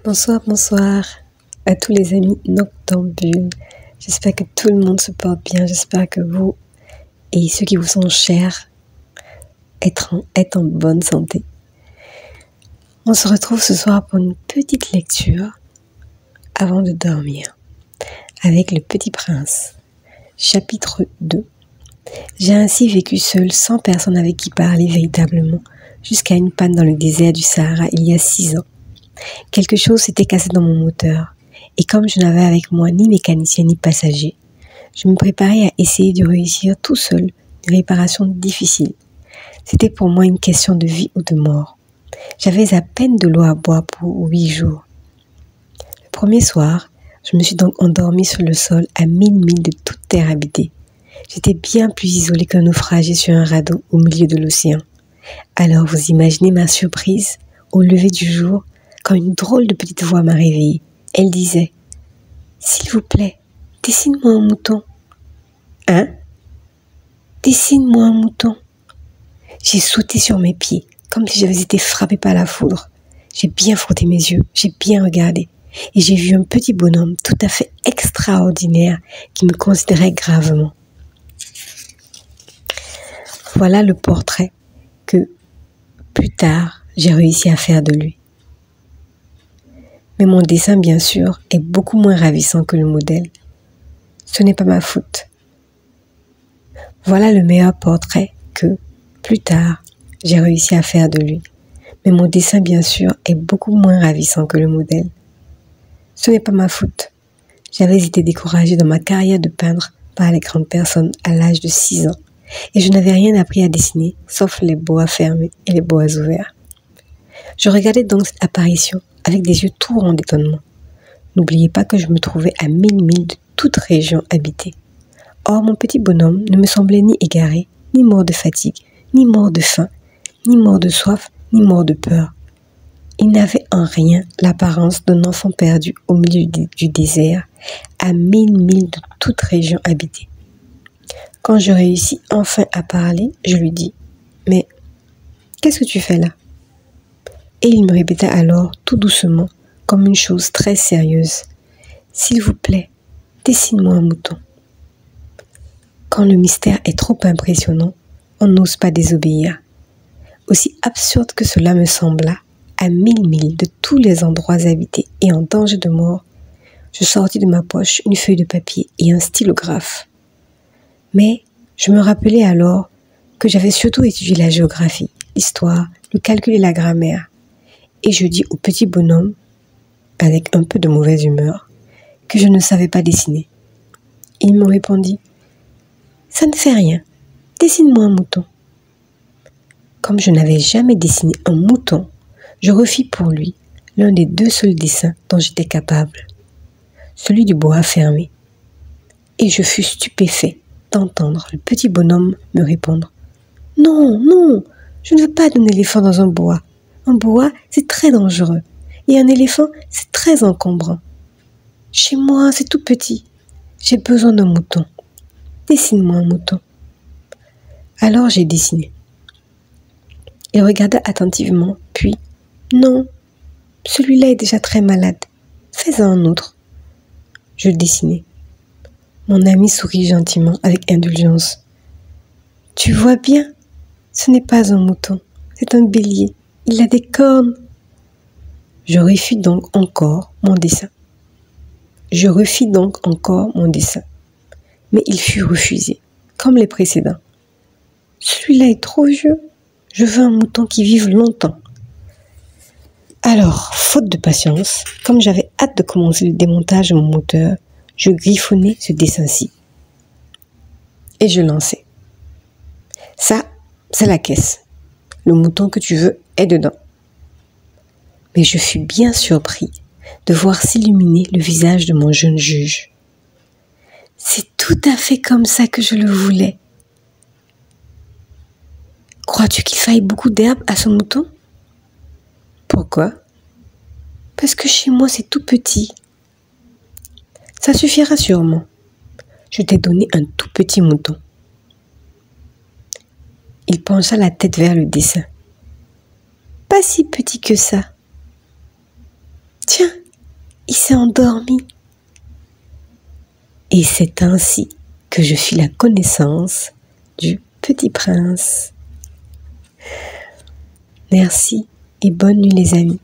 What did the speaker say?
Bonsoir, bonsoir à tous les amis noctambules. J'espère que tout le monde se porte bien. J'espère que vous et ceux qui vous sont chers êtes en bonne santé. On se retrouve ce soir pour une petite lecture avant de dormir avec Le Petit Prince, chapitre 2. J'ai ainsi vécu seul, sans personne avec qui parler véritablement, jusqu'à une panne dans le désert du Sahara il y a 6 ans. Quelque chose s'était cassé dans mon moteur, et comme je n'avais avec moi ni mécanicien ni passager, je me préparais à essayer de réussir tout seul une réparation difficile. C'était pour moi une question de vie ou de mort. J'avais à peine de l'eau à boire pour 8 jours. Le premier soir, je me suis donc endormie sur le sol à 1000 milles de toute terre habitée. J'étais bien plus isolée qu'un naufragé sur un radeau au milieu de l'océan. Alors vous imaginez ma surprise au lever du jour quand une drôle de petite voix m'a réveillée. Elle disait « S'il vous plaît, dessine-moi un mouton. » « Hein ? Dessine-moi un mouton. » J'ai sauté sur mes pieds, comme si j'avais été frappée par la foudre. J'ai bien frotté mes yeux, j'ai bien regardé, et j'ai vu un petit bonhomme tout à fait extraordinaire qui me considérait gravement. Voilà le portrait que, plus tard, j'ai réussi à faire de lui. Mais mon dessin, bien sûr, est beaucoup moins ravissant que le modèle. Ce n'est pas ma faute. Voilà le meilleur portrait que, plus tard, j'ai réussi à faire de lui. Mais mon dessin, bien sûr, est beaucoup moins ravissant que le modèle. Ce n'est pas ma faute. J'avais été découragée dans ma carrière de peintre par les grandes personnes à l'âge de 6 ans, et je n'avais rien appris à dessiner, sauf les bois fermés et les bois ouverts. Je regardais donc cette apparition avec des yeux tout ronds d'étonnement. N'oubliez pas que je me trouvais à 1000 milles de toute région habitée. Or, mon petit bonhomme ne me semblait ni égaré, ni mort de fatigue, ni mort de faim, ni mort de soif, ni mort de peur. Il n'avait en rien l'apparence d'un enfant perdu au milieu du désert, à 1000 milles de toute région habitée. Quand je réussis enfin à parler, je lui dis « Mais qu'est-ce que tu fais là ?» Et il me répéta alors, tout doucement, comme une chose très sérieuse « S'il vous plaît, dessine-moi un mouton. » Quand le mystère est trop impressionnant, on n'ose pas désobéir. Aussi absurde que cela me sembla, à 1000 milles de tous les endroits habités et en danger de mort, je sortis de ma poche une feuille de papier et un stylographe. Mais je me rappelai alors que j'avais surtout étudié la géographie, l'histoire, le calcul et la grammaire. Et je dis au petit bonhomme, avec un peu de mauvaise humeur, que je ne savais pas dessiner. Il me répondit « Ça ne fait rien, dessine-moi un mouton. » Comme je n'avais jamais dessiné un mouton, je refis pour lui l'un des 2 seuls dessins dont j'étais capable, celui du bois fermé. Et je fus stupéfait d'entendre le petit bonhomme me répondre « Non, non, je ne veux pas d'un éléphant dans un bois. Un bois, c'est très dangereux. Et un éléphant, c'est très encombrant. Chez moi, c'est tout petit. J'ai besoin d'un mouton. Dessine-moi un mouton. » Alors j'ai dessiné. Il regarda attentivement, puis « Non, celui-là est déjà très malade. Fais-en un autre. » Je dessinai. Mon ami sourit gentiment avec indulgence. « Tu vois bien, ce n'est pas un mouton, c'est un bélier. Il a des cornes. » Je refis donc encore mon dessin. Mais il fut refusé, comme les précédents. « Celui-là est trop vieux. Je veux un mouton qui vive longtemps. » Alors, faute de patience, comme j'avais hâte de commencer le démontage de mon moteur, je griffonnai ce dessin-ci. Et je lançai. Ça, c'est la caisse. Le mouton que tu veux est dedans. Mais je fus bien surpris de voir s'illuminer le visage de mon jeune juge. C'est tout à fait comme ça que je le voulais. Crois-tu qu'il faille beaucoup d'herbe à ce mouton? Pourquoi? Parce que chez moi c'est tout petit. Ça suffira sûrement. Je t'ai donné un tout petit mouton. Il pencha la tête vers le dessin. Pas si petit que ça. Tiens, s'est endormi. Et c'est ainsi que je fis la connaissance du petit prince. Merci et bonne nuit les amis.